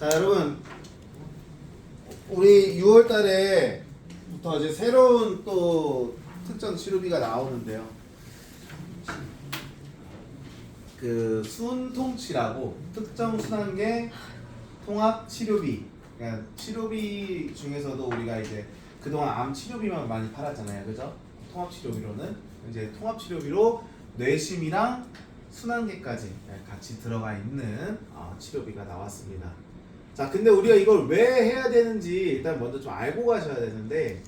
자, 여러분, 우리 6월 달에부터 이제 새로운 또 특정 치료비가 나오는데요. 그 순통치라고 특정 순환계 통합 치료비. 그러니까 치료비 중에서도 우리가 이제 그동안 암 치료비만 많이 팔았잖아요, 그죠? 통합 치료비로는 이제 통합 치료비로 뇌심이랑 순환계까지 같이 들어가 있는 치료비가 나왔습니다. 자, 근데 우리가 이걸 왜 해야 되는지 일단 먼저 좀 알고 가셔야 되는데,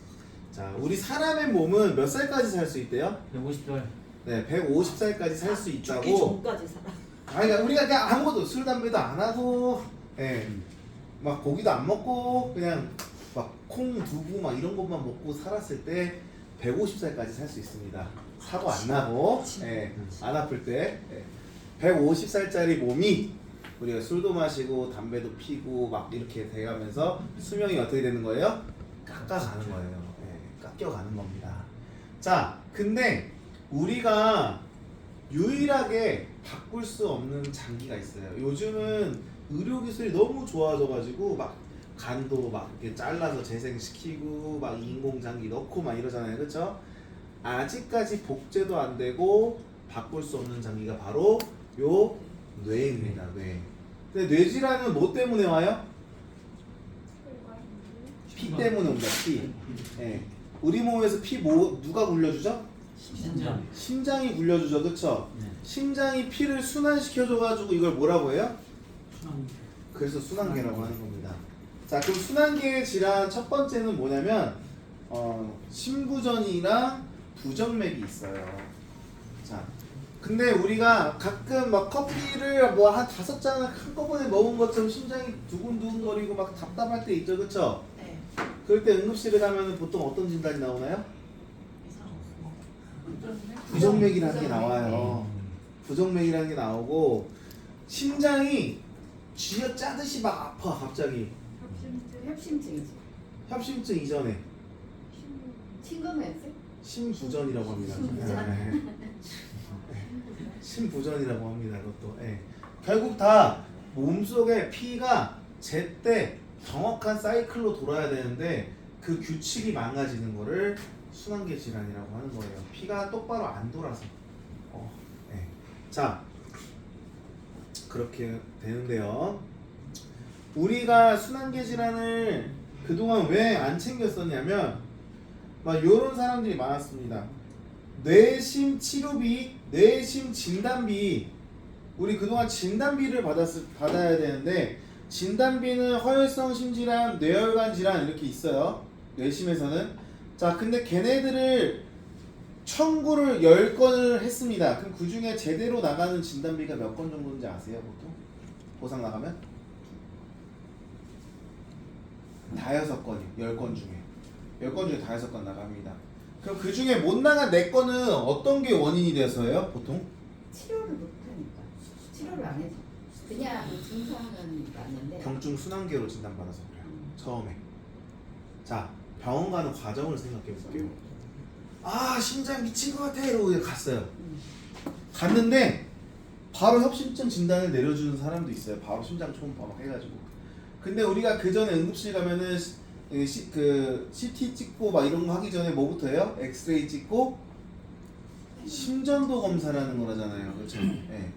자, 우리 사람의 몸은 몇 살까지 살 수 있대요? 150살. 네, 150살까지 살 수 있다고. 죽기 전까지 살아. 아니, 그러니까 우리가 그냥 아무것도 술 담배도 안 하고, 예, 막 고기도 안 먹고 그냥 막 콩, 두부 막 이런 것만 먹고 살았을 때 150살까지 살 수 있습니다. 사고 안 나고, 예, 안 아플 때. 예. 150살짜리 몸이 우리가 술도 마시고 담배도 피고 막 이렇게 돼가면서 수명이 어떻게 되는 거예요? 깎아가는 거예요. 예, 깎여가는 겁니다. 자, 근데 우리가 유일하게 바꿀 수 없는 장기가 있어요. 요즘은 의료기술이 너무 좋아져가지고 막 간도 막 이렇게 잘라서 재생시키고 막 인공장기 넣고 막 이러잖아요, 그렇죠? 아직까지 복제도 안 되고 바꿀 수 없는 장기가 바로 요 뇌입니다. 뇌. 근데 뇌질환은 뭐 때문에 와요? 피 때문에 옵니다. 피. 예. 우리 몸에서 피 누가 굴려주죠? 신장. 심장이 굴려주죠, 그렇죠? 네. 심장이 피를 순환시켜줘가지고 이걸 뭐라고 해요? 순환. 그래서 순환계라고 하는 겁니다. 자, 그럼 순환계 질환 첫 번째는 뭐냐면 심부전이랑 부정맥이 있어요. 자, 근데 우리가 가끔 막 커피를 뭐 한 5잔을 한꺼번에 먹은 것처럼 심장이 두근두근거리고 막 답답할 때 있죠, 그렇죠? 네. 그럴 때 응급실에 가면 보통 어떤 진단이 나오나요? 부정맥이라는 게 나와요. 부정맥이라는 게 나오고 심장이 쥐어 짜듯이 막 아파 갑자기. 협심증이지. 협심증 이전에 친근했어요? 심부전이라고 합니다. 심부전. 네. 심부전이라고 합니다. 그것도. 네. 결국 다 몸속에 피가 제때 정확한 사이클로 돌아야 되는데 그 규칙이 망가지는 거를 순환계 질환이라고 하는 거예요. 피가 똑바로 안 돌아서. 네. 자, 그렇게 되는데요. 우리가 순환계 질환을 그동안 왜 안 챙겼었냐면 막 이런 사람들이 많았습니다. 뇌심 치료비, 뇌심 진단비. 우리 그동안 진단비를 받아야 되는데 진단비는 허혈성 심질환, 뇌혈관 질환 이렇게 있어요. 뇌심에서는. 자, 근데 걔네들을 청구를 10건을 했습니다. 그럼 그 중에 제대로 나가는 진단비가 몇 건 정도인지 아세요, 보통? 보상 나가면? 다 6건이요. 10건 중에. 10건 중에 다 6건 나갑니다. 그럼 그 중에 못 나간 4건은 어떤 게 원인이 돼서요, 보통? 치료를 못하니까. 치료를 안 해서. 그냥 증상은 맞는데. 경증 순환계로 진단받아서 그래요. 처음에. 자, 병원 가는 과정을 생각해 볼게요. 아, 심장 미친 것 같아 이러고 갔어요. 갔는데 바로 협심증 진단을 내려주는 사람도 있어요. 바로 심장 초음파 해가지고. 근데 우리가 그 전에 응급실 가면은 그 CT 찍고 막 이런 거 하기 전에 뭐부터 해요? 엑스레이 찍고 심전도 검사라는 거잖아요, 그렇죠? 네.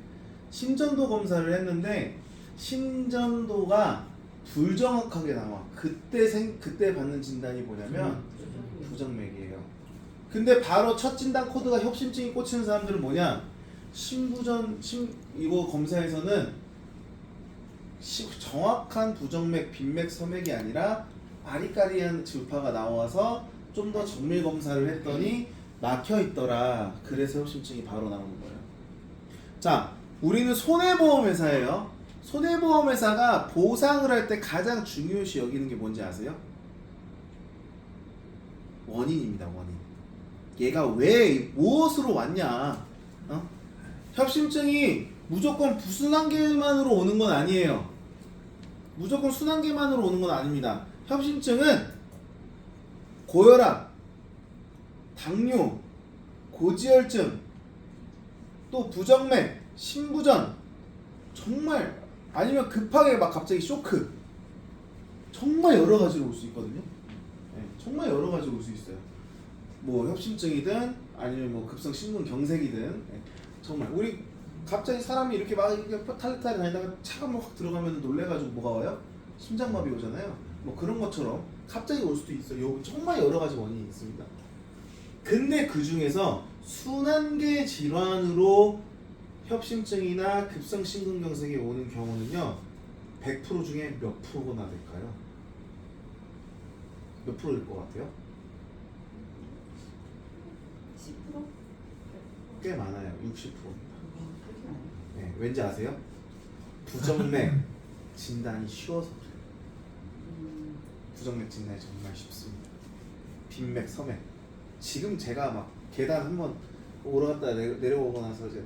심전도 검사를 했는데 심전도가 불정확하게 나와. 그때 받는 진단이 뭐냐면 부정맥이에요. 근데 바로 첫 진단 코드가 협심증이 꽂히는 사람들은 뭐냐? 이거 검사에서는 정확한 부정맥, 빈맥, 서맥이 아니라 아리까리한 주파가 나와서 좀 더 정밀 검사를 했더니 막혀 있더라. 그래서 협심증이 바로 나오는 거예요. 자, 우리는 손해보험회사예요. 손해보험회사가 보상을 할 때 가장 중요시 여기는 게 뭔지 아세요? 원인입니다. 원인. 얘가 왜 무엇으로 왔냐? 협심증이 무조건 부순환계만으로 오는 건 아니에요. 무조건 순환계만으로 오는 건 아닙니다. 협심증은 고혈압, 당뇨, 고지혈증, 또 부정맥, 심부전, 정말 아니면 급하게 막 갑자기 쇼크 정말 여러 가지로 올 수 있거든요. 네, 정말 여러 가지로 올 수 있어요. 뭐 협심증이든 아니면 뭐 급성 심근경색이든 네, 정말 우리 갑자기 사람이 이렇게 막 이렇게 탈레탈에 다니다가 차가 확 들어가면 놀래가지고 뭐가 와요? 심장마비 오잖아요. 뭐 그런 것처럼 갑자기 올 수도 있어요. 정말 여러 가지 원인이 있습니다. 근데 그 중에서 순환계 질환으로 협심증이나 급성 심근경색이 오는 경우는요, 100% 중에 몇 프로나 될까요? 몇 프로일 것 같아요? 10%? 꽤 많아요. 60%입니다. 그렇게 많아요. 네, 왠지 아세요? 부정맥 진단이 쉬워서 그래요. 부정맥 진단이 정말 쉽습니다. 빈맥, 서맥. 지금 제가 막 계단 한번 올라갔다 내려오고 나서 이제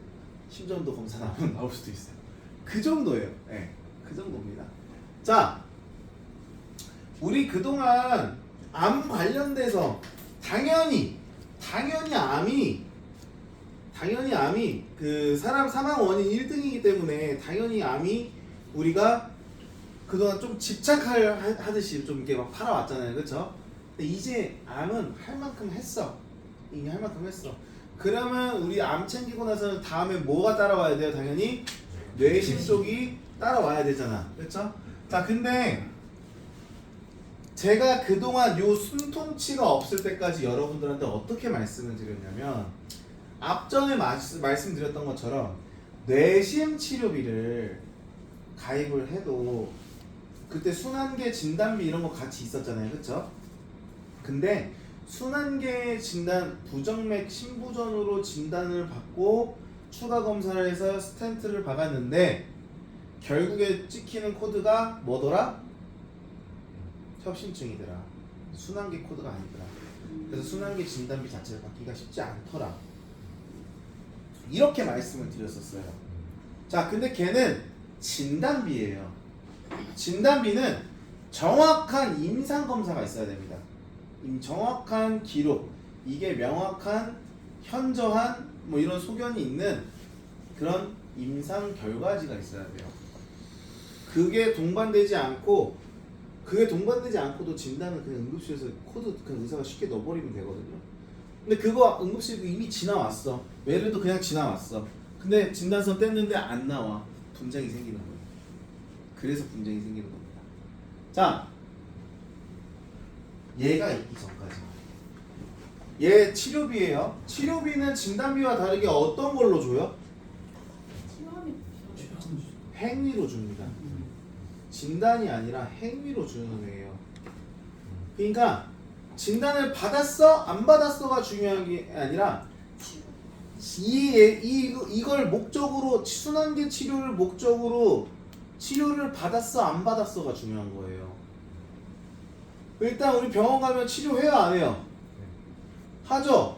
심전도 검사 나올 수도 있어요. 그 정도예요. 네, 그 정도입니다. 자, 우리 그동안 암 관련돼서 당연히 암이 그 사람 사망 원인 1등이기 때문에 당연히 암이 우리가 그동안 좀 집착하듯이 좀 이렇게 막 팔아왔잖아요. 그쵸? 근데 이제 암은 할 만큼 했어. 이미 할 만큼 했어. 그러면 우리 암 챙기고 나서는 다음에 뭐가 따라와야 돼요? 당연히 뇌신 쪽이 따라와야 되잖아. 그쵸? 자, 근데 제가 그동안 요 숨통치가 없을 때까지 여러분들한테 어떻게 말씀을 드렸냐면, 앞전에 말씀드렸던 것처럼 뇌심 치료비를 가입을 해도 그때 순환계 진단비 이런 거 같이 있었잖아요. 그쵸? 근데 순환계 진단, 부정맥 심부전으로 진단을 받고 추가 검사를 해서 스텐트를 박았는데 결국에 찍히는 코드가 뭐더라? 협심증이더라. 순환계 코드가 아니더라. 그래서 순환계 진단비 자체를 받기가 쉽지 않더라. 이렇게 말씀을 드렸었어요. 자, 근데 걔는 진단비예요. 진단비는 정확한 임상검사가 있어야 됩니다. 정확한 기록, 이게 명확한 현저한 뭐 이런 소견이 있는 그런 임상 결과지가 있어야 돼요. 그게 동반되지 않고도 진단은 그냥 응급실에서 코드 그냥 의사가 쉽게 넣어버리면 되거든요. 근데 그거 응급실 이미 지나왔어. 외래도 그냥 지나왔어. 근데 진단서 뗐는데 안 나와. 분쟁이 생기는 거예요. 그래서 분쟁이 생기는 겁니다. 자, 얘가 있기 전까지. 얘 치료비예요. 치료비는 진단비와 다르게 어떤 걸로 줘요? 행위로 줍니다. 진단이 아니라 행위로 주는 거예요. 그러니까 진단을 받았어 안 받았어가 중요한 게 아니라 이걸 목적으로, 순환계 치료를 목적으로 치료를 받았어 안 받았어가 중요한 거예요. 일단 우리 병원 가면 치료해요 안 해요? 하죠?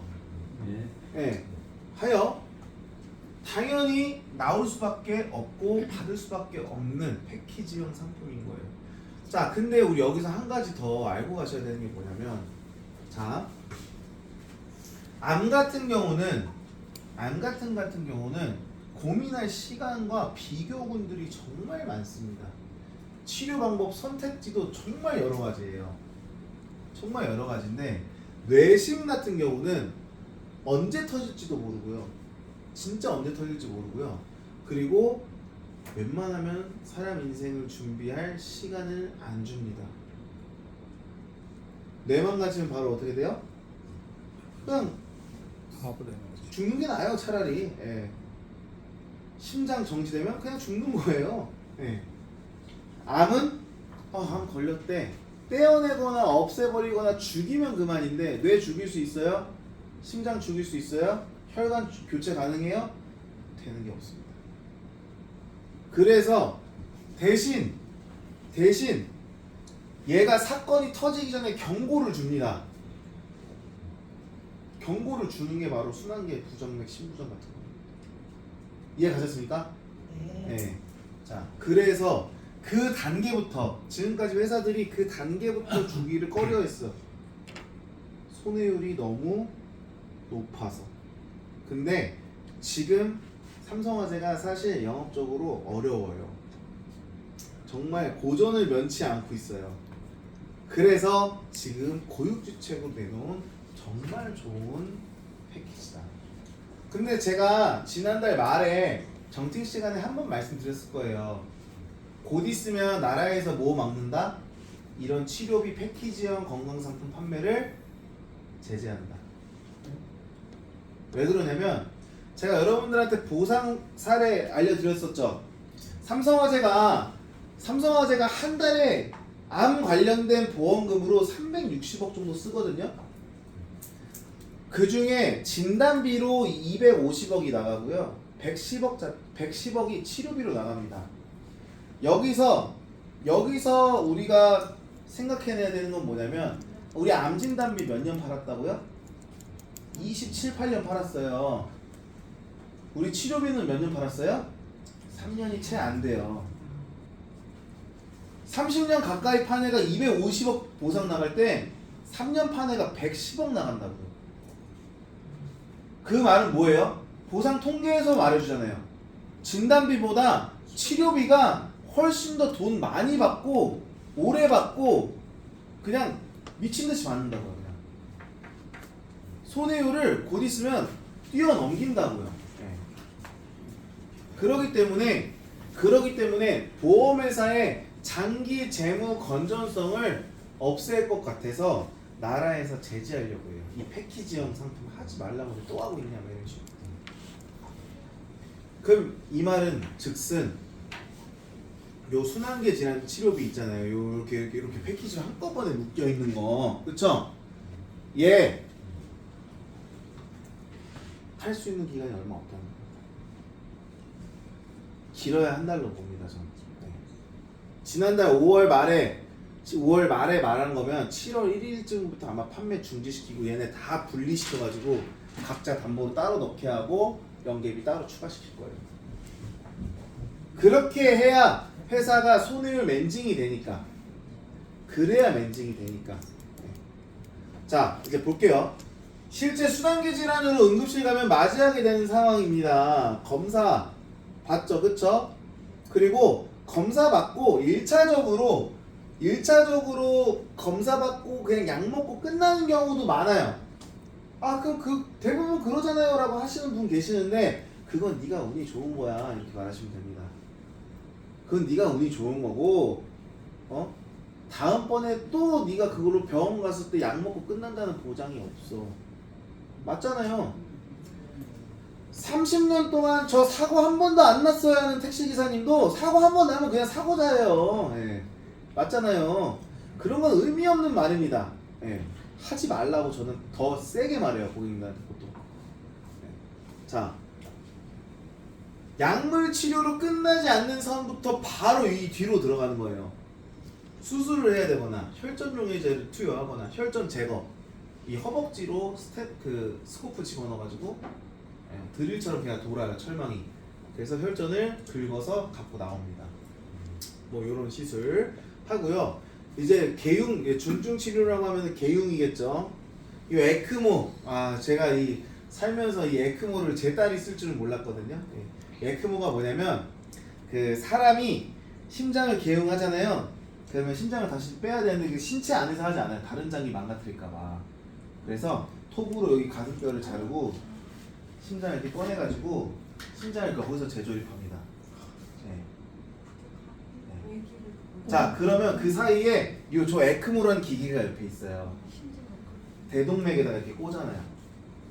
네. 하여 당연히 나올 수밖에 없고 받을 수밖에 없는 패키지형 상품인 거예요. 자, 근데 우리 여기서 한 가지 더 알고 가셔야 되는 게 뭐냐면, 자, 암 같은 경우는 고민할 시간과 비교군들이 정말 많습니다. 치료 방법 선택지도 정말 여러 가지예요. 정말 여러 가지인데, 뇌심 같은 경우는 언제 터질지도 모르고요. 진짜 언제 터질지 모르고요. 그리고 웬만하면 사람 인생을 준비할 시간을 안 줍니다. 뇌만 가지면 바로 어떻게 돼요? 그냥 죽는 게 나아요, 차라리. 예. 심장 정지되면 그냥 죽는 거예요. 예. 암은 암 걸렸대. 떼어내거나 없애버리거나 죽이면 그만인데, 뇌 죽일 수 있어요? 심장 죽일 수 있어요? 혈관 교체 가능해요? 되는 게 없습니다. 그래서 대신 얘가 사건이 터지기 전에 경고를 줍니다. 경고를 주는 게 바로 순환계 부정맥 심부전 같은 겁니다. 이해 가셨습니까? 네. 자, 그래서 그 단계부터, 지금까지 회사들이 그 단계부터 주기를 꺼려했어. 손해율이 너무 높아서. 근데 지금 삼성화재가 사실 영업적으로 어려워요. 정말 고전을 면치 않고 있어요. 그래서 지금 고육지책으로 내놓은 정말 좋은 패키지다. 근데 제가 지난달 말에 정팅 시간에 한 번 말씀드렸을 거예요. 곧 있으면 나라에서 뭐 막는다? 이런 치료비 패키지형 건강상품 판매를 제재한다. 왜 그러냐면 제가 여러분들한테 보상 사례 알려드렸었죠. 삼성화재가 한 달에 암 관련된 보험금으로 360억 정도 쓰거든요. 그 중에 진단비로 250억이 나가고요. 110억이 치료비로 나갑니다. 여기서 우리가 생각해내야 되는 건 뭐냐면 우리 암 진단비 몇 년 팔았다고요? 27, 8년 팔았어요. 우리 치료비는 몇 년 팔았어요? 3년이 채 안 돼요. 30년 가까이 판 애가 250억 보상 나갈 때 3년 판 애가 110억 나간다고요. 그 말은 뭐예요? 보상 통계에서 말해주잖아요. 진단비보다 치료비가 훨씬 더 돈 많이 받고 오래 받고 그냥 미친듯이 받는다고요. 그냥 손해율을 곧 있으면 뛰어넘긴다고요. 네. 그러기 때문에 보험회사의 장기 재무 건전성을 없앨 것 같아서 나라에서 제재하려고 해요. 이 패키지형 상품 하지 말라고 또 하고 있냐 뭐 이런 식으로. 그럼 이 말은 즉슨 요 순환계 질환 치료비 있잖아요. 이렇게 패키지로 한꺼번에 묶여 있는 거, 그쵸? 얘 할 수 있는 기간이 얼마 없다는 거예요. 길어야 한 달로 봅니다, 저는. 네. 지난달 5월 말에 말한 거면 7월 1일쯤부터 아마 판매 중지시키고 얘네 다 분리시켜가지고 각자 담보로 따로 넣게 하고 연계비 따로 추가시킬 거예요. 그렇게 해야 회사가 손해율 맨징이 되니까. 그래야 맨징이 되니까. 네. 자, 이제 볼게요. 실제 순환계 질환으로 응급실 가면 맞이하게 되는 상황입니다. 검사 받죠, 그쵸? 그리고 검사 받고 1차적으로 검사 받고 그냥 약 먹고 끝나는 경우도 많아요. 아, 그럼 대부분 그러잖아요 라고 하시는 분 계시는데 그건 네가 운이 좋은 거야 이렇게 말하시면 됩니다. 그건 네가 운이 좋은 거고 다음번에 또 네가 그걸로 병원 갔을 때 약 먹고 끝난다는 보장이 없어. 맞잖아요. 30년 동안 저 사고 한 번도 안 났어야 하는 택시기사님도 사고 한 번 나면 그냥 사고자예요. 예. 맞잖아요. 그런 건 의미 없는 말입니다. 예. 하지 말라고 저는 더 세게 말해요. 고객님들한테 보통. 예. 자, 약물 치료로 끝나지 않는 선부터 바로 이 뒤로 들어가는 거예요. 수술을 해야 되거나 혈전 용해제를 투여하거나 혈전 제거, 이 허벅지로 스코프 집어넣어가지고 드릴처럼 그냥 돌아요, 철망이. 그래서 혈전을 긁어서 갖고 나옵니다. 뭐 요런 시술 하고요. 이제 개융, 중증 치료라고 하면 개융이겠죠. 이 에크모, 제가 살면서 이 에크모를 제 딸이 쓸 줄은 몰랐거든요. 에크모가 뭐냐면 그 사람이 심장을 개융하잖아요. 그러면 심장을 다시 빼야 되는데 신체 안에서 하지 않아요. 다른 장이 망가뜨릴까봐. 그래서 톱으로 여기 가슴뼈를 자르고 심장을 이렇게 꺼내가지고 심장을 거기서 재조립합니다. 네. 네. 자, 그러면 그 사이에 저 에크모라는 기기가 옆에 있어요. 대동맥에다가 이렇게 꽂아놔요.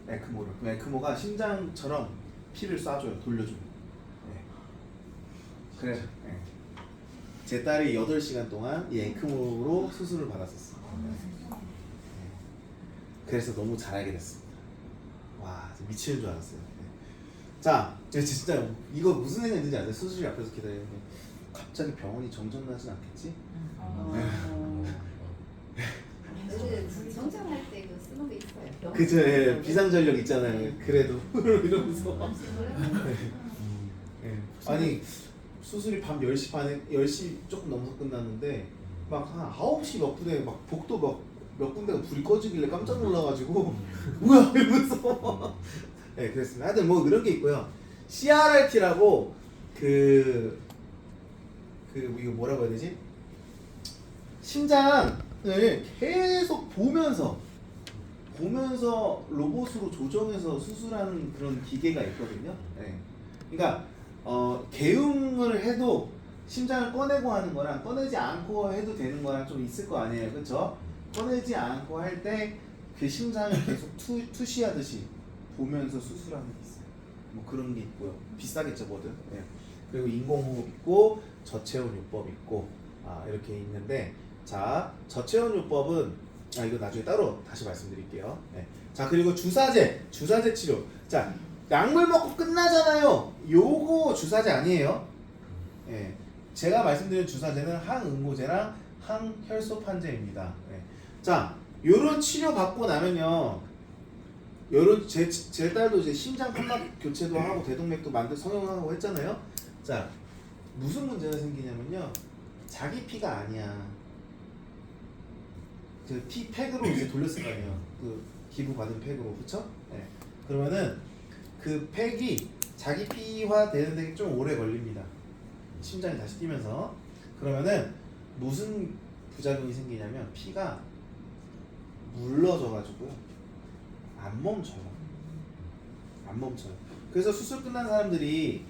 에크모를. 그 에크모가 심장처럼 피를 쏴줘요. 돌려줘요. 네. 그래. 네. 제 딸이 8시간 동안 이 에크모로 수술을 받았었어요. 그래서 너무 잘하게 됐습니다. 와, 미치는 줄 알았어요. 네. 자, 진짜 이거 무슨 생각인지 아세요? 수술이 앞에서 기다리는데 갑자기 병원이 정전나진 않겠지? 정전할 때 쓰는 거 있어요. 그죠, 예, 비상전력 있잖아요. 그래도 이러면서. 아니 수술이 밤 10시 반에 10시 조금 넘어서 끝났는데 막 한 9시 몇 분에 막 복도 몇 군데가 불이 꺼지길래 깜짝 놀라가지고 뭐야 이러면서 네, 그랬습니다. 하여튼 뭐 그런 게 있고요. CRRT라고 이거 뭐라고 해야 되지? 심장 계속 보면서 로봇으로 조정해서 수술하는 그런 기계가 있거든요. 예. 그러니까 개용을 해도 심장을 꺼내고 하는 거랑 꺼내지 않고 해도 되는 거랑 좀 있을 거 아니에요, 그렇죠? 꺼내지 않고 할 때 그 심장을 계속 투시하듯이 보면서 수술하는 게 있어요. 뭐 그런 게 있고요. 비싸겠죠, 뭐든. 예. 그리고 인공호흡 있고 저체온요법 있고 이렇게 있는데, 자, 저체온요법은 이거 나중에 따로 다시 말씀드릴게요. 예. 자, 그리고 주사제 치료. 자, 약물 먹고 끝나잖아요. 요거 주사제 아니에요. 예. 제가 말씀드린 주사제는 항응고제랑 항혈소판제입니다. 예. 자, 요런 치료 받고 나면요, 요런 제 딸도 이제 심장 판막 교체도 하고 대동맥도 성형하고 했잖아요. 자, 무슨 문제가 생기냐면요, 자기 피가 아니야. 그 피 팩으로 이제 돌렸을 거 아니에요. 그 기부 받은 팩으로, 그쵸? 네. 그러면은 그 팩이 자기 피화 되는데 좀 오래 걸립니다. 심장이 다시 뛰면서. 그러면은 무슨 부작용이 생기냐면 피가 물러져가지고 안 멈춰요. 그래서 수술 끝난 사람들이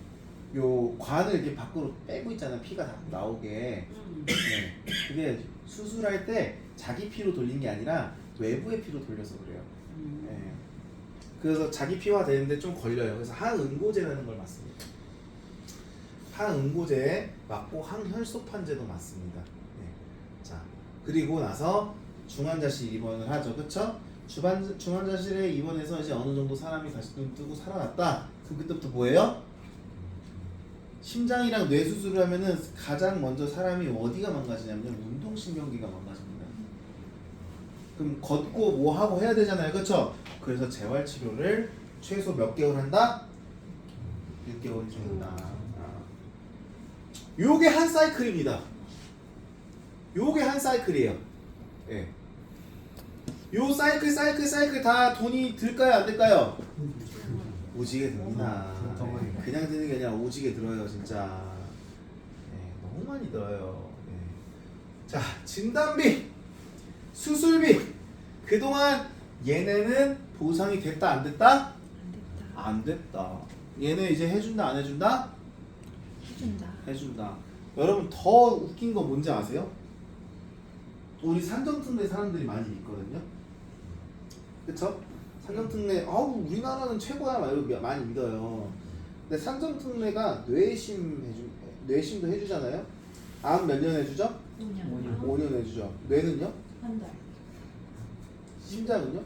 요 관을 이렇게 밖으로 빼고 있잖아요. 피가 다 나오게. 네. 그게 수술할 때 자기 피로 돌린 게 아니라 외부의 피로 돌려서 그래요. 네. 그래서 자기 피화 되는데 좀 걸려요. 그래서 항응고제라는 걸 맞습니다. 항응고제 맞고 항혈소판제도 맞습니다. 네. 자, 그리고 나서 중환자실 입원을 하죠. 그쵸? 중환자실에 입원해서 이제 어느 정도 사람이 다시 눈 뜨고 살아났다. 그럼 그때부터 뭐예요? 심장이랑 뇌 수술을 하면은 가장 먼저 사람이 어디가 망가지냐면 운동신경계가 망가집니다. 그럼 걷고 뭐 하고 해야 되잖아요, 그렇죠? 그래서 재활치료를 최소 몇 개월 한다? 6개월 준다. 요게 한 사이클입니다. 요게 한 사이클이에요. 예. 요 사이클 다 돈이 들까요, 안 들까요? 오지게 듭니다. 네. 그냥 드는 게 아니라 오지게 들어요, 진짜. 네, 너무 많이 들어요. 네. 자, 진단비, 수술비. 그동안 얘네는 보상이 됐다, 안 됐다? 안 됐다. 얘네 이제 해준다, 안 해준다? 해준다. 여러분 더 웃긴 거 뭔지 아세요? 우리 산정특례 사람들이 많이 믿거든요. 그쵸? 산정특례, 우리나라는 최고야, 막 이렇게 많이 믿어요. 근데 산정특례가 뇌심도 해주잖아요. 암 몇 년 해주죠? 5년 해주죠. 뇌는요? 한 달. 심장은요?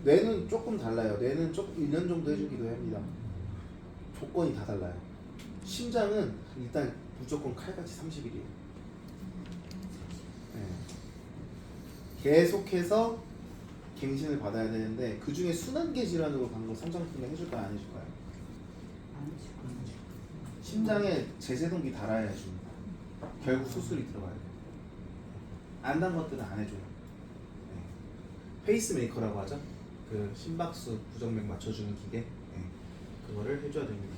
뇌는 조금 달라요. 뇌는 1년 정도 해주기도 합니다. 조건이 다 달라요. 심장은 일단 무조건 칼같이 30일이에요. 네. 계속해서 갱신을 받아야 되는데, 그 중에 순환계 질환으로 간 거 삼성특례 해줄까요, 안 해줄까요? 심장에 제세동기 달아야 해줍니다. 결국 수술이 들어가야 돼요. 안 단 것들은 안 해줘요. 네. 페이스메이커라고 하죠. 그 심박수 부정맥 맞춰주는 기계. 네. 그거를 해줘야 됩니다.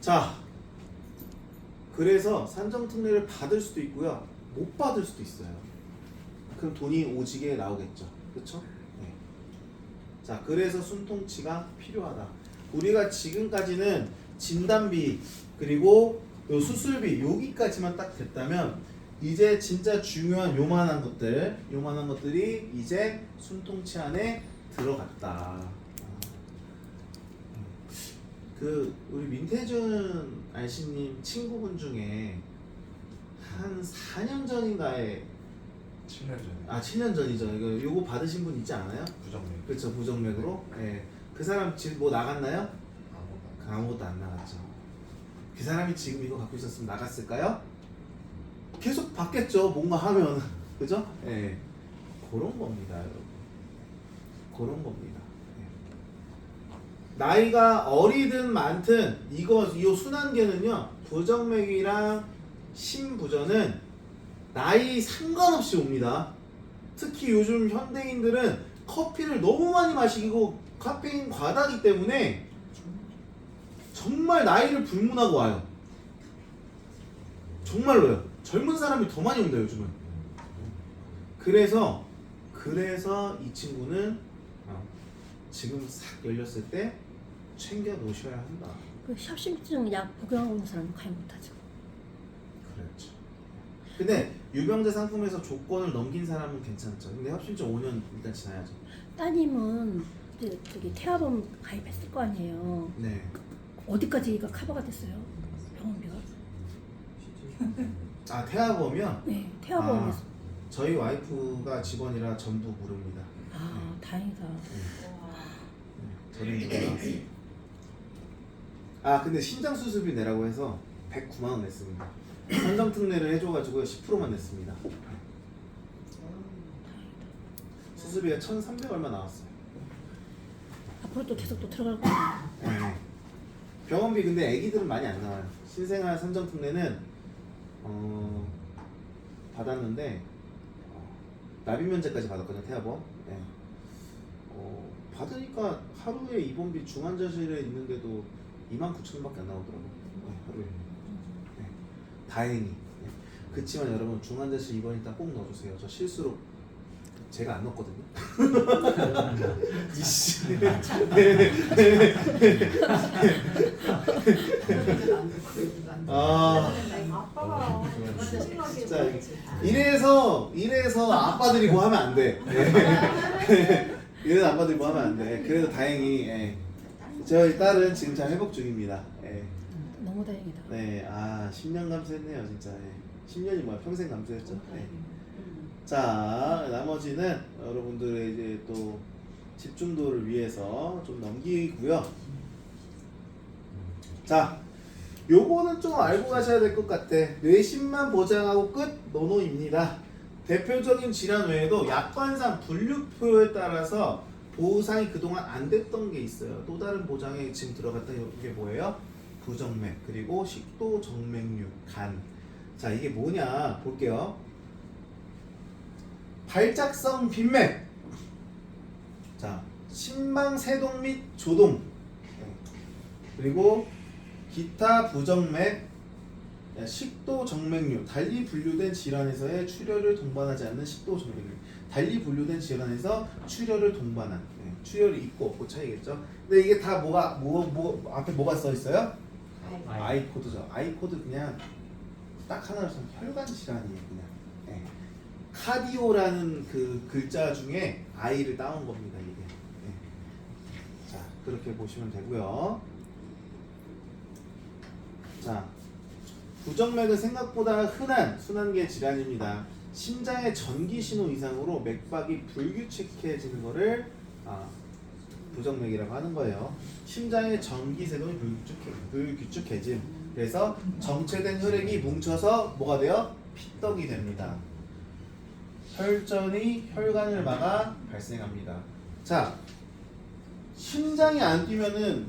자, 그래서 산정특례를 받을 수도 있고요, 못 받을 수도 있어요. 그럼 돈이 오지게 나오겠죠, 그렇죠? 네. 자, 그래서 순통치가 필요하다. 우리가 지금까지는 진단비 그리고 요 수술비 여기까지만 딱 됐다면, 이제 진짜 중요한 요만한 것들이 이제 순통치 안에 들어갔다. 그 우리 민태준 알씨님 친구분 중에 한 4년 전인가에 7년 전에 7년 전이죠. 요거 받으신 분 있지 않아요? 부정맥. 그렇죠, 부정맥으로. 예. 그 사람 지금 뭐 나갔나요? 아무것도 안 나갔죠. 그 사람이 지금 이거 갖고 있었으면 나갔을까요? 계속 받겠죠, 뭔가 하면. 그죠? 예. 그런 겁니다, 여러분. 그런 겁니다. 나이가 어리든 많든 이 순환계는요, 부정맥이랑 심부전은 나이 상관없이 옵니다. 특히 요즘 현대인들은 커피를 너무 많이 마시고 카페인 과다기 때문에 정말 나이를 불문하고 와요. 정말로요. 젊은 사람이 더 많이 온다 요즘은. 그래서 이 친구는 지금 싹 열렸을 때 챙겨 놓으셔야 한다. 그 협심증 약 복용하고 있는 사람은 가입 못하죠. 그렇죠. 근데 유병재 상품에서 조건을 넘긴 사람은 괜찮죠. 근데 협심증 5년 일단 지나야죠. 따님은 이제 저기 태아보험 가입했을 거 아니에요. 네. 어디까지가 커버가 됐어요? 병원비가? 아 태아보험이요? 네, 태아보험에서. 저희 와이프가 직원이라 전부 무료입니다. 아, 다행이다. 저는 무료라. 아 근데 신장 수술비 내라고 해서 109만 원 냈습니다. 선정 특례를 해줘가지고 10%만 냈습니다. 수술비가 1,300 얼마 나왔어요. 앞으로 또 계속 또 들어갈 거예요. 네. 병원비 근데 애기들은 많이 안 나와요. 신생아 선정 특례는 받았는데 납입 면제까지 받았거든요. 태아보험. 네. 받으니까 하루에 입원비 중환자실에 있는데도 29,000원밖에 안 나오더라고요. 네, 하루에. 네. 다행히. 네. 그치만 여러분 중환자실 입원 일단 꼭 넣어주세요. 저 실수로 제가 안 넣었거든요. 이씨. 아. 아빠가 진짜 이래서 아빠들이 뭐 하면 안 돼. 이래서 아빠들이 뭐 하면 안 돼. 그래도 다행히 저희 딸은 지금 잘 회복 중입니다. 너무 다행이다. 네, 10년 감수했네요, 진짜. 10년이 뭐야, 평생 감수했죠. 네. 자, 나머지는 여러분들의 이제 또 집중도를 위해서 좀 넘기고요. 자, 요거는 좀 알고 가셔야 될 것 같아. 뇌심만 보장하고 끝 노노입니다. 대표적인 질환 외에도 약관상 분류표에 따라서 보상이 그동안 안 됐던 게 있어요. 또 다른 보장에 지금 들어갔던 이게 뭐예요? 부정맥, 그리고 식도, 정맥류, 간. 자, 이게 뭐냐 볼게요. 발작성 빈맥. 자, 심망 세동 및 조동. 그리고 기타 부정맥, 식도 정맥류, 달리 분류된 질환에서의 출혈을 동반하지 않는 식도 정맥류. 달리 분류된 질환에서 출혈을 동반한. 출혈이 있고 없고 차이겠죠. 근데 이게 다 앞에 뭐가 써 있어요? 아이 코드죠. 아이 코드 그냥 딱 하나로 써서 혈관 질환이에요, 그냥. 카디오라는 그 글자 중에 아이를 따온 겁니다, 이게. 자, 그렇게 보시면 되고요. 자, 부정맥은 생각보다 흔한 순환계 질환입니다. 심장의 전기 신호 이상으로 맥박이 불규칙해지는 것을 부정맥이라고 하는 거예요. 심장의 전기 세동이 불규칙해짐. 그래서 정체된 혈액이 뭉쳐서 뭐가 돼요? 피떡이 됩니다. 혈전이 혈관을 막아 발생합니다. 자, 심장이 안 뛰면은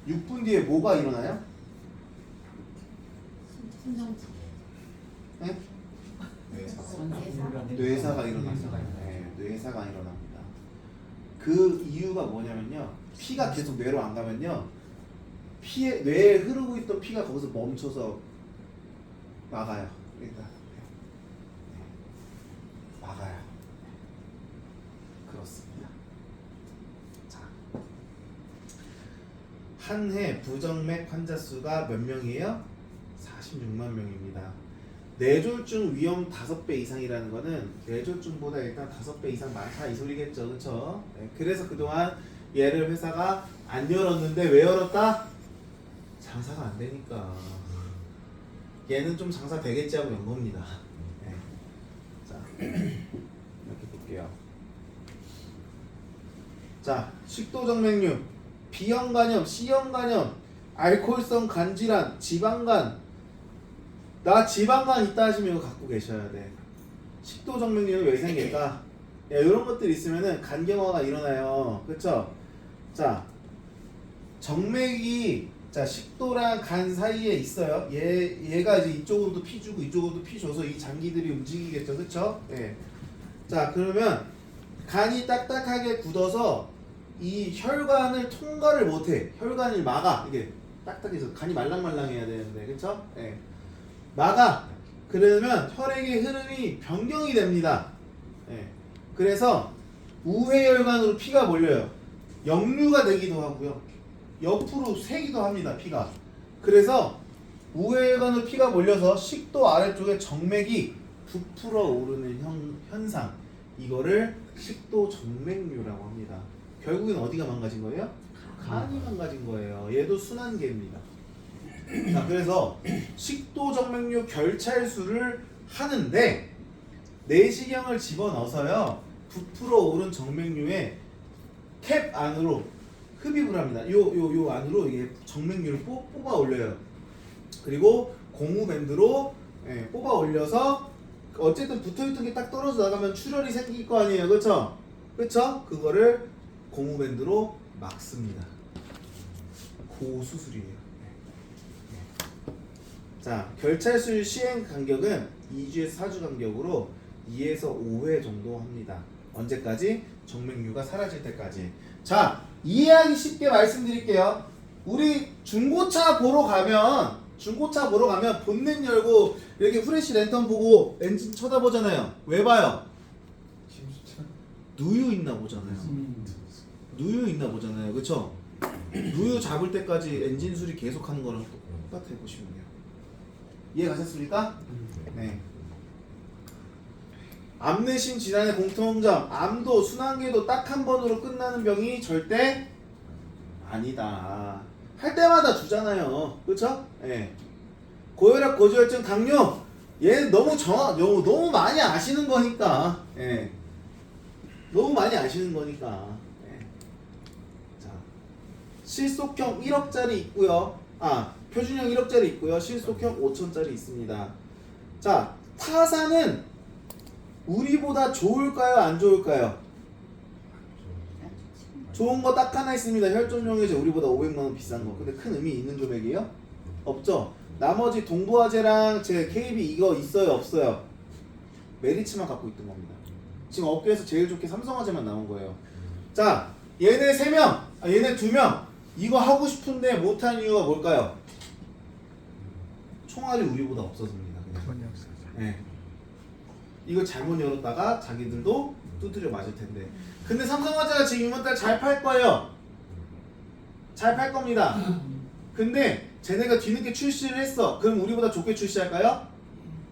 6분 뒤에 뭐가 일어나요? 네? 뇌사가 일어납니다. 네, 뇌사가 일어납니다. 그 이유가 뭐냐면요, 피가 계속 뇌로 안 가면요, 뇌에 흐르고 있던 피가 거기서 멈춰서 막아요. 그러니까 막아요. 그렇습니다. 자, 한 해 부정맥 환자 수가 몇 명이에요? 46만 명입니다. 뇌졸중 위험 5배 이상이라는 거는 뇌졸중보다 일단 5배 이상 많다 이 소리겠죠, 그렇죠? 네, 그래서 그동안 얘를 회사가 안 열었는데 왜 열었다? 장사가 안 되니까. 얘는 좀 장사 되겠지 하고 연 겁니다. 네. 자, 이렇게 볼게요. 자, 식도정맥류, B형간염, C형간염, 알코올성 간질환, 지방간. 나 지방간 있다 하시면 이거 갖고 계셔야 돼. 식도정맥류는 왜 생길까? 이런 것들 있으면은 간경화가 일어나요. 그쵸? 자, 정맥이 식도랑 간 사이에 있어요. 얘가 이제 이쪽으로도 피 주고 이쪽으로도 피 줘서 이 장기들이 움직이겠죠. 그쵸? 예. 자, 그러면 간이 딱딱하게 굳어서 이 혈관을 통과를 못해. 혈관을 막아. 이게 딱딱해서 간이 말랑말랑해야 되는데, 그쵸? 예. 막아. 그러면 혈액의 흐름이 변경이 됩니다. 예. 그래서 우회혈관으로 피가 몰려요. 역류가 되기도 하고요. 옆으로 새기도 합니다. 피가. 그래서 우회혈관으로 피가 몰려서 식도 아래쪽에 정맥이 부풀어 오르는 현상. 이거를 식도 정맥류라고 합니다. 결국엔 어디가 망가진 거예요? 간이 망가진 거예요. 얘도 순환계입니다. 자, 그래서 식도 정맥류 결찰수를 하는데 내시경을 집어넣어서요 부풀어 오른 정맥류에 캡 안으로 흡입을 합니다. 요 안으로 이게 정맥류를 뽑아 올려요. 그리고 고무밴드로 뽑아 올려서 어쨌든 붙어있던 게 딱 떨어져 나가면 출혈이 생길 거 아니에요, 그렇죠? 그렇죠? 그거를 고무밴드로 막습니다. 그 수술이에요. 자, 결찰술 시행 간격은 2주에서 4주 간격으로 2에서 5회 정도 합니다. 언제까지? 정맥류가 사라질 때까지. 자, 이해하기 쉽게 말씀드릴게요. 우리 중고차 보러 가면 본넷 열고 이렇게 후레쉬 랜턴 보고 엔진 쳐다보잖아요. 왜 봐요? 누유 있나 보잖아요. 누유 있나 보잖아요. 그쵸? 누유 잡을 때까지 엔진 수리 계속 하는 거랑 똑같아 보시면 돼요. 이해 가셨습니까? 네. 암내심 질환의 공통점, 암도 순환계도 딱 한 번으로 끝나는 병이 절대 아니다. 할 때마다 주잖아요. 그렇죠? 예. 고혈압, 고지혈증, 당뇨. 얘 너무 많이 아시는 거니까. 예. 너무 많이 아시는 거니까. 예. 자, 실속형 1억짜리 있고요. 표준형 1억짜리 있고요. 실속형 5천짜리 있습니다. 자, 타사는 우리보다 좋을까요? 안 좋을까요? 좋은 거 딱 하나 있습니다. 혈전용해제 우리보다 500만원 비싼 거. 근데 큰 의미 있는 금액이에요? 없죠? 나머지 동부화재랑 제 KB 이거 있어요? 없어요? 메리츠만 갖고 있던 겁니다. 지금 업계에서 제일 좋게 삼성화재만 나온 거예요. 자, 얘네 3명, 얘네 2명 이거 하고 싶은데 못한 이유가 뭘까요? 총알이 우리보다 없어서입니다. 그냥. 네. 이거 잘못 열었다가 자기들도 두드려 맞을 텐데. 근데 삼성화재가 지금 이번 달 잘 팔 거예요. 잘 팔 겁니다. 근데 쟤네가 뒤늦게 출시를 했어. 그럼 우리보다 좋게 출시할까요?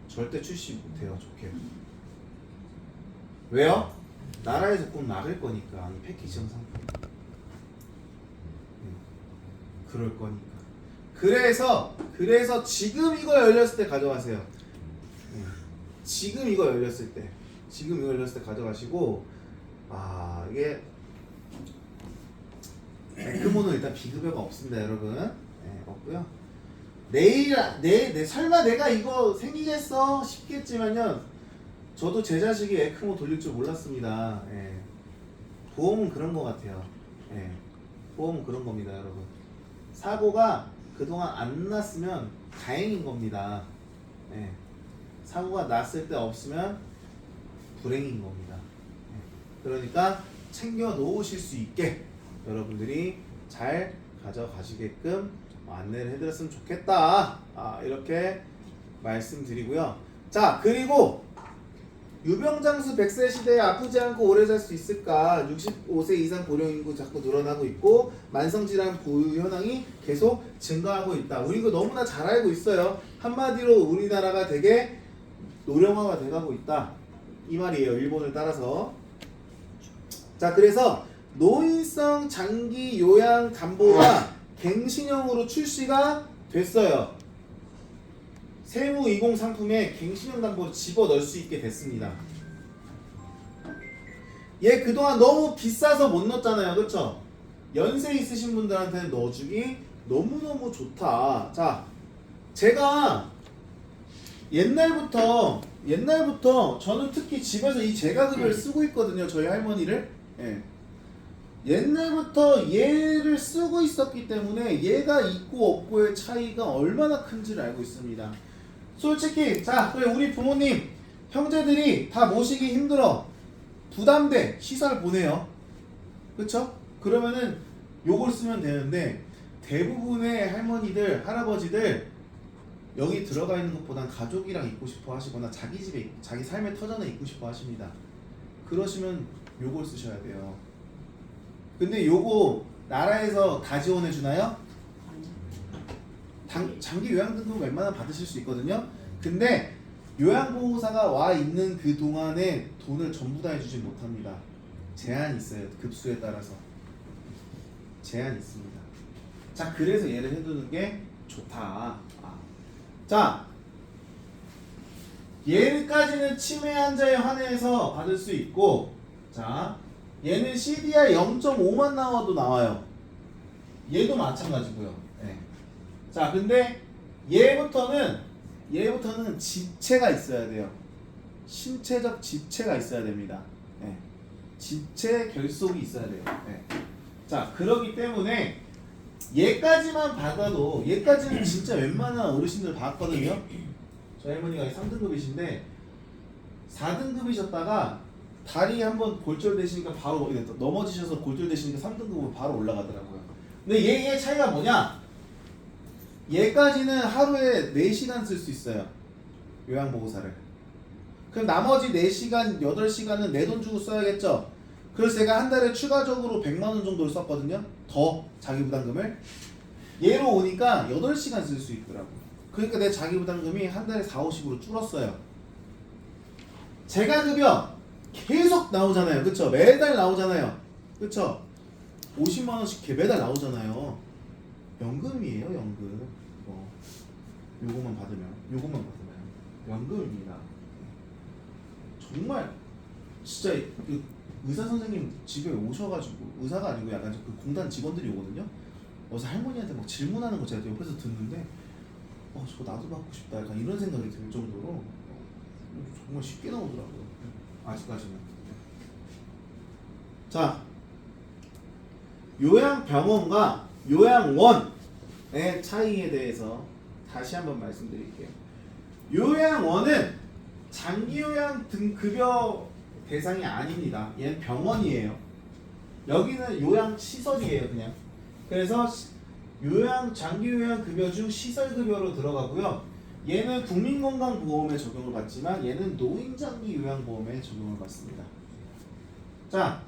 절대 출시 못해요. 좋게. 왜요? 나라에서 꼭 막을 거니까. 이 패키지형 상품. 그럴 거니까. 그래서 지금 이거 열렸을 때 가져가세요. 지금 이거 열렸을 때 가져가시고, 이게 에크모는 일단 비급여가 없습니다, 여러분. 없고요. 설마 내가 이거 생기겠어 싶겠지만요. 저도 제 자식이 에크모 돌릴 줄 몰랐습니다. 보험은 그런 거 같아요. 보험은 그런 겁니다, 여러분. 사고가 그동안 안 났으면 다행인 겁니다. 사고가 났을 때 없으면 불행인 겁니다. 그러니까 챙겨 놓으실 수 있게 여러분들이 잘 가져가시게끔 안내를 해드렸으면 좋겠다. 이렇게 말씀드리고요. 자, 그리고 유병장수 100세 시대에 아프지 않고 오래 살 수 있을까? 65세 이상 고령 인구 자꾸 늘어나고 있고 만성질환 보유 현황이 계속 증가하고 있다. 우리 이거 너무나 잘 알고 있어요. 한마디로 우리나라가 되게 노령화가 돼가고 있다. 이 말이에요. 일본을 따라서. 자, 그래서 노인성 장기 요양 담보가 갱신형으로 출시가 됐어요. 세무 20 상품에 갱신형 담보를 집어넣을 수 있게 됐습니다. 얘 그동안 너무 비싸서 못 넣었잖아요. 그쵸? 연세 있으신 분들한테는 넣어주기 너무너무 좋다. 자, 제가 옛날부터 저는 특히 집에서 이 제가급여를 쓰고 있거든요. 저희 할머니를. 옛날부터 얘를 쓰고 있었기 때문에 얘가 있고 없고의 차이가 얼마나 큰지를 알고 있습니다. 솔직히 자, 우리 부모님 형제들이 다 모시기 힘들어 부담돼 시설 보내요. 그쵸? 그러면은 요걸 쓰면 되는데 대부분의 할머니들 할아버지들 여기 들어가 있는 것보단 가족이랑 있고 싶어 하시거나 자기 집에 자기 삶의 터전에 있고 싶어 하십니다. 그러시면 요걸 쓰셔야 돼요. 근데 요거 나라에서 다 지원해 주나요? 장기 요양 등급 웬만하면 받으실 수 있거든요. 근데 요양보호사가 와 있는 그 동안에 돈을 전부 다 해주지 못합니다. 제한이 있어요. 급수에 따라서 제한이 있습니다. 자, 그래서 얘를 해두는 게 좋다. 자, 얘까지는 치매 환자에 한해서 받을 수 있고, 자, 얘는 CDR 0.5만 나와도 나와요. 얘도 마찬가지고요. 네. 자, 근데 얘부터는 지체가 있어야 돼요. 신체적 지체가 있어야 됩니다. 네. 지체 결속이 있어야 돼요. 네. 자, 그렇기 때문에 얘까지만 받아도 얘까지는 진짜 웬만한 어르신들 봤거든요. 저희 할머니가 3등급이신데 4등급이셨다가 다리 한번 골절되시니까 바로 넘어지셔서 골절되시니까 3등급으로 바로 올라가더라고요. 근데 얘의 차이가 뭐냐? 얘까지는 하루에 4시간 쓸 수 있어요. 요양보호사를. 그럼 나머지 4시간, 8시간은 내 돈 주고 써야겠죠? 그래서 제가 한 달에 추가적으로 100만 원 정도를 썼거든요. 더 자기부담금을. 얘로 오니까 8시간 쓸 수 있더라고요. 그러니까 내 자기부담금이 한 달에 4, 50으로 줄었어요. 재가급여 계속 나오잖아요. 그쵸? 매달 나오잖아요. 그쵸? 50만 원씩 매달 나오잖아요. 연금이에요, 연금. 요것만 받으면 연금입니다. 정말 진짜 그 의사 선생님 집에 오셔가지고, 의사가 아니고 약간 그 공단 직원들이 오거든요. 어서 할머니한테 막 질문하는 거 제가 옆에서 듣는데, 저거 나도 받고 싶다, 약간 이런 생각이 들 정도로 정말 쉽게 나오더라고요. 아직까지는. 자, 요양병원과 요양원의 차이에 대해서 다시 한번 말씀드릴게요. 요양원은 장기요양 등급여 대상이 아닙니다. 얘는 병원이에요. 여기는 요양시설이에요, 그냥. 그래서 장기요양 급여 중 시설급여로 들어가고요. 얘는 국민건강보험에 적용을 받지만 얘는 노인장기요양보험에 적용을 받습니다. 자,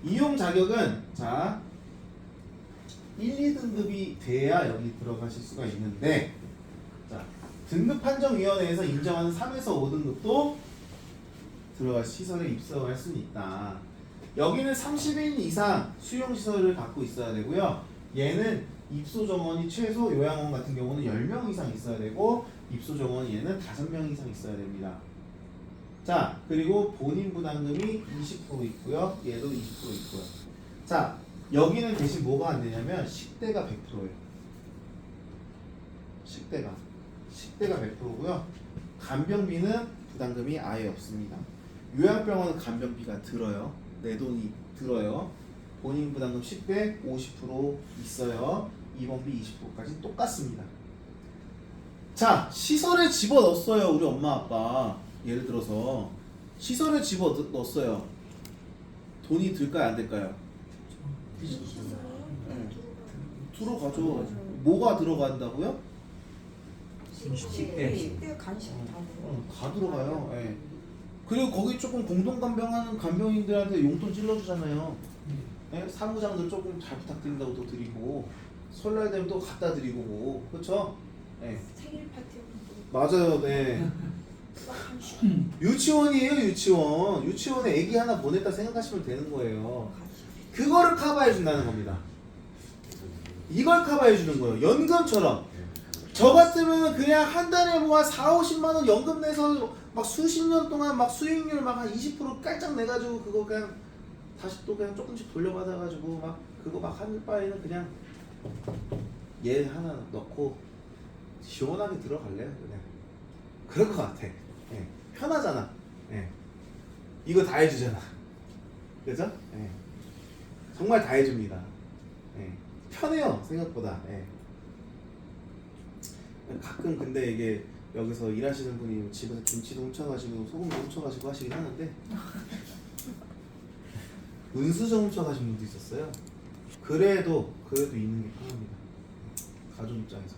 이용 자격은 1, 2등급이 돼야 여기 들어가실 수가 있는데, 자, 등급판정위원회에서 인정하는 3에서 5등급도 들어갈 시설에 입성할 수는 있다. 여기는 30인 이상 수용시설을 갖고 있어야 되고요. 얘는 입소정원이 최소 요양원 같은 경우는 10명 이상 있어야 되고, 입소정원이 얘는 5명 이상 있어야 됩니다. 자, 그리고 본인 부담금이 20% 있고요. 얘도 20% 있고요. 자, 여기는 대신 뭐가 안 되냐면 식대가 100%예요. 식대가 100%고요. 간병비는 부담금이 아예 없습니다. 요양병원은 간병비가 들어요. 내 돈이 들어요. 본인 부담금 10대 50% 있어요. 입원비 20%까지 똑같습니다. 자, 시설에 집어넣었어요. 우리 엄마 아빠 예를 들어서 시설에 집어넣었어요. 돈이 들까요, 안 들까요? 네. 들어가죠. 뭐가 들어간다고요? 식대 간식 다 들어가요. 네. 그리고 거기 조금 공동간병하는 간병인들한테 용돈 찔러주잖아요. 네? 사무장들 조금 잘 부탁드린다고 또 드리고, 설날 되면 또 갖다 드리고, 뭐. 그쵸? 네. 생일 파티 맞아요. 네. 유치원이에요, 유치원. 유치원에 애기 하나 보냈다 생각하시면 되는 거예요. 그거를 커버해 준다는 겁니다. 이걸 커버해 주는 거예요. 연금처럼. 저 같으면 그냥 한 달에 뭐 한 4, 50만 원 연금 내서 막 수십 년 동안 막 수익률 막 한 20% 깔짝 내가지고 그거 그냥 다시 또 그냥 조금씩 돌려받아가지고 막 그거 막 하는 바에는 그냥 얘 하나 넣고 시원하게 들어갈래요, 그냥. 그럴 것 같아. 예. 편하잖아. 예. 이거 다 해주잖아. 그죠? 예. 정말 다 해줍니다. 예. 편해요, 생각보다. 예. 가끔 근데 이게 여기서 일하시는 분이 집에서 김치도 훔쳐가시고 소금도 훔쳐가시고 하시긴 하는데 은수저 훔쳐가신 분도 있었어요. 그래도 있는 게 편합니다. 가족 입장에서.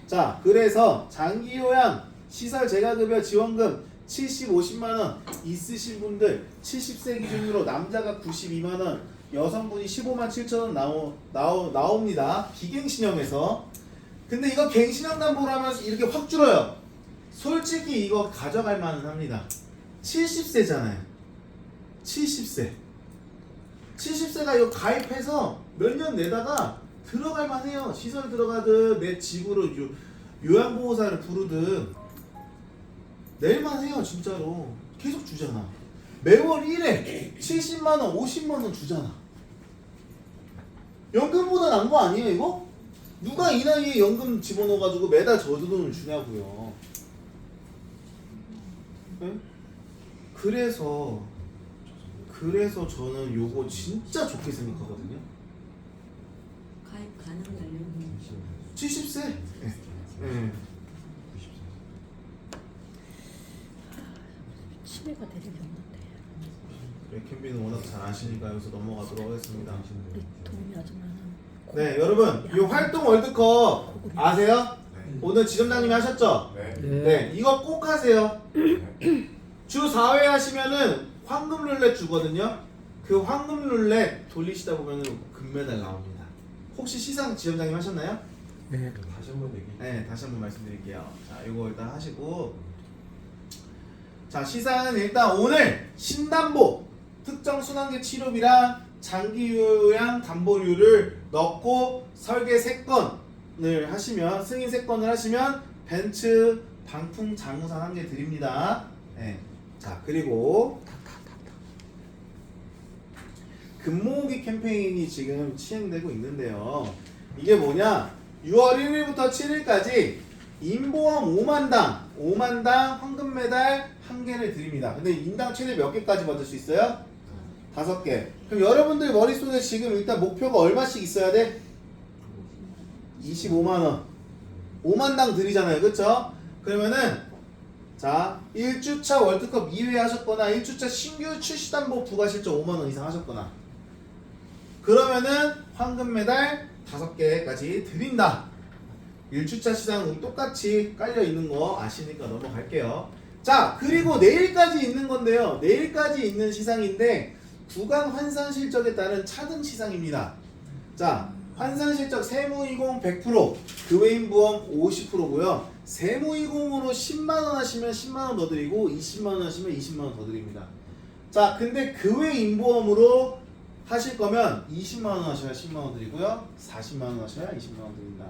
자, 그래서 장기요양 시설 재가급여 지원금 50만원 있으신 분들 70세 기준으로 남자가 92만원, 여성분이 15만 7천원 나옵니다. 비갱신형에서. 근데 이거 갱신형 담보로 하면서 이렇게 확 줄어요. 솔직히 이거 가져갈 만은 합니다. 70세잖아요. 70세. 70세가 이거 가입해서 몇 년 내다가 들어갈 만해요. 시설 들어가든 내 집으로 요양보호사를 부르든 낼 만해요. 진짜로. 계속 주잖아. 매월 1회 70만원 50만원 주잖아. 연금보다 나은 거 아니에요 이거? 누가 이 나이에 연금 집어넣어가지고 매달 저 돈을 주냐고요. 네? 그래서 저는 요거 진짜 좋게 생각하거든요. 가입 가능 연령이 70세? 네. 치매가 되게 없는데 네, 캠비는 워낙 잘 아시니까 여기서 넘어가도록 하겠습니다. 우리 도움이 아주 많아. 네, 여러분 이 활동 월드컵 아세요? 오늘 지점장님이 하셨죠? 네, 이거 꼭 하세요. 주 4회 하시면은 황금 룰렛 주거든요. 그 황금 룰렛 돌리시다 보면은 금메달 나옵니다. 혹시 시상 지점장님 하셨나요? 네. 다시 한번 얘기. 네, 다시 한번 말씀드릴게요. 자, 이거 일단 하시고. 자, 시상은 일단 오늘 신담보 특정 순환계 치료비랑 장기요양 담보료를 넣고 설계 3건을 하시면, 승인 3건을 하시면 벤츠 방풍 장우산 1개 드립니다. 네. 자, 그리고 금모으기 캠페인이 지금 시행되고 있는데요. 이게 뭐냐? 6월 1일부터 7일까지 인보험 5만당 황금메달 1개를 드립니다. 근데 인당 최대 몇 개까지 받을 수 있어요? 5개. 그럼 여러분들 머릿속에 지금 일단 목표가 얼마씩 있어야 돼? 25만원. 5만당 드리잖아요. 그쵸? 그러면은 자, 1주차 월드컵 2회 하셨거나 1주차 신규 출시담보 부가실적 5만원 이상 하셨거나 그러면은 황금메달 5개까지 드린다. 1주차 시장은 똑같이 깔려있는 거 아시니까 넘어갈게요. 자, 그리고 내일까지 있는 건데요. 내일까지 있는 시상인데 구간 환산 실적에 따른 차등 시상입니다. 자, 환산 실적 세무이공 100%, 그 외인 보험 50%고요. 세무이공으로 10만원 하시면 10만원 더 드리고 20만원 하시면 20만원 더 드립니다. 자, 근데 그 외인 보험으로 하실 거면 20만원 하셔야 10만원 드리고요. 40만원 하셔야 20만원 드립니다.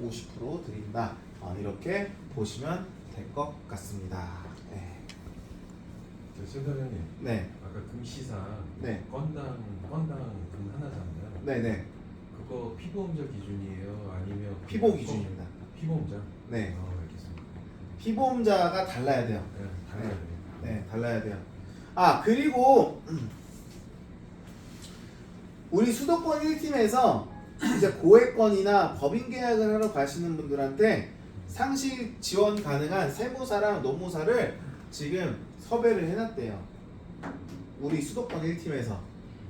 50% 드린다. 이렇게 보시면 될 것 같습니다. 네. 센터장님. 네. 아까 금시상 네. 건당 금 하나잖아요. 네네. 그거 피보험자 기준이에요? 아니면 피보 기준입니다. 피보험자? 네. 알겠습니다. 피보험자가 달라야 돼요. 네, 달라야 돼요. 네, 달라야 돼요. 아, 그리고 우리 수도권 1팀에서 이제 고액건이나 법인 계약을 하러 가시는 분들한테 상시 지원 가능한 세무사랑 노무사를 지금 섭외를 해놨대요. 우리 수도권 1팀에서.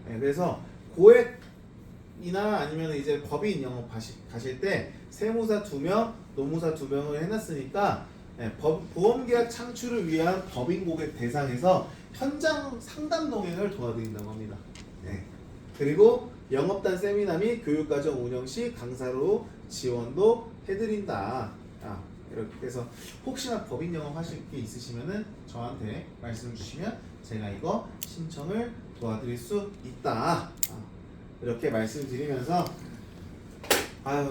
네, 그래서 고액이나 아니면 이제 법인 영업 가실 때 세무사 2명, 노무사 2명을 해놨으니까 네, 보험계약 창출을 위한 법인 고객 대상에서 현장 상담 동행을 도와드린다고 합니다. 네. 그리고 영업단 세미나 및 교육과정 운영 시 강사로 지원도 해드린다. 이렇게 해서 혹시나 법인 영업 하실 게 있으시면은 저한테 말씀 주시면 제가 이거 신청을 도와드릴 수 있다. 이렇게 말씀드리면서 아유.